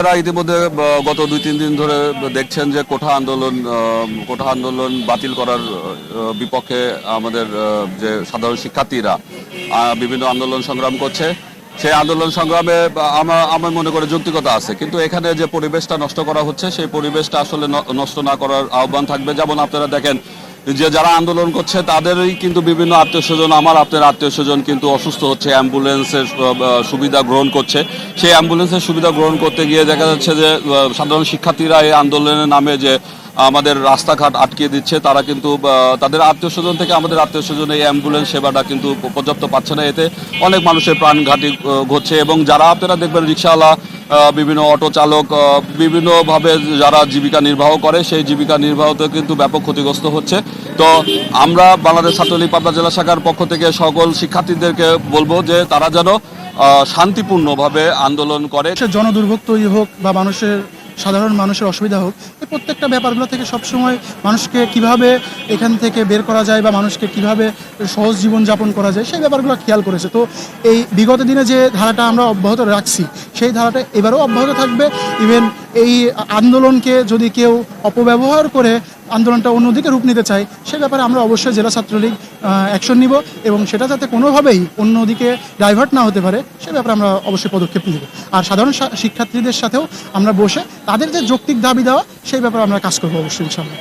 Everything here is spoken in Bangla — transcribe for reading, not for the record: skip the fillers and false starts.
আপনারা ইতিমধ্যে গত 2-3 দিন ধরে দেখছেন যে কোঠা আন্দোলন বাতিল করার বিপক্ষে আমাদের যে সাধারণ শিক্ষার্থীরা বিভিন্ন আন্দোলন সংগ্রাম করছে। সেই আন্দোলন সংগ্রামে আমার মনে করে যৌক্তিকতা আছে, কিন্তু এখানে যে পরিবেশটা নষ্ট করা হচ্ছে সেই পরিবেশটা আসলে নষ্ট না করার আহ্বান থাকবে। যেমন আপনারা দেখেন যে যারা আন্দোলন করছে তাদেরই কিন্তু বিভিন্ন আত্মীয় স্বজন, আপনার আত্মীয় স্বজন কিন্তু অসুস্থ হচ্ছে, অ্যাম্বুলেন্সের সুবিধা গ্রহণ করছে। সেই অ্যাম্বুলেন্সের সুবিধা গ্রহণ করতে গিয়ে দেখা যাচ্ছে যে সাধারণ শিক্ষার্থীরা এই আন্দোলনের নামে যে আমাদের রাস্তাঘাট আটকিয়ে দিচ্ছে, তারা কিন্তু তাদের আত্মীয় স্বজন থেকে আমাদের আত্মীয় স্বজন এই অ্যাম্বুলেন্স সেবাটা কিন্তু পর্যাপ্ত পাচ্ছে না। এতে অনেক মানুষের প্রাণঘাতী ঘটছে এবং যারা আপনারা দেখবেন রিক্সাওয়ালা, বিভিন্ন অটো চালক, বিভিন্নভাবে যারা জীবিকা নির্বাহ করে সেই জীবিকা নির্বাহতে কিন্তু ব্যাপক ক্ষতিগ্রস্ত হচ্ছে। তো আমরা বাংলাদেশ ছাত্রলীগ পাবনা জেলা শাখার পক্ষ থেকে সকল শিক্ষার্থীদেরকে বলবো যে তারা যেন শান্তিপূর্ণভাবে আন্দোলন করে। জনদুর্ভোগ তৈরি হোক বা সাধারণ মানুষের অসুবিধা হোক, এই প্রত্যেকটা ব্যাপারগুলো থেকে সবসময় মানুষকে কিভাবে এখান থেকে বের করা যায় বা মানুষকে কিভাবে সহজ জীবনযাপন করা যায় সেই ব্যাপারগুলো খেয়াল করেছে। তো এই বিগত দিনে যে ধারাটা আমরা অব্যাহত রাখছি সেই ধারাটা এবারও অব্যাহত থাকবে। ইভেন এই আন্দোলনকে যদি কেউ অপব্যবহার করে আন্দোলনটা অন্যদিকে রূপ নিতে চায় সে ব্যাপারে আমরা অবশ্যই জেলা ছাত্রলীগ অ্যাকশন নিব এবং সেটা যাতে কোনোভাবেই অন্যদিকে ডাইভার্ট না হতে পারে সে ব্যাপারে আমরা অবশ্যই পদক্ষেপ নিব। আর সাধারণ শিক্ষার্থীদের সাথেও আমরা বসে তাদের যে যৌক্তিক দাবি দেওয়া সেই ব্যাপারে আমরা কাজ করবো অবশ্যই ইনশাআল্লাহ।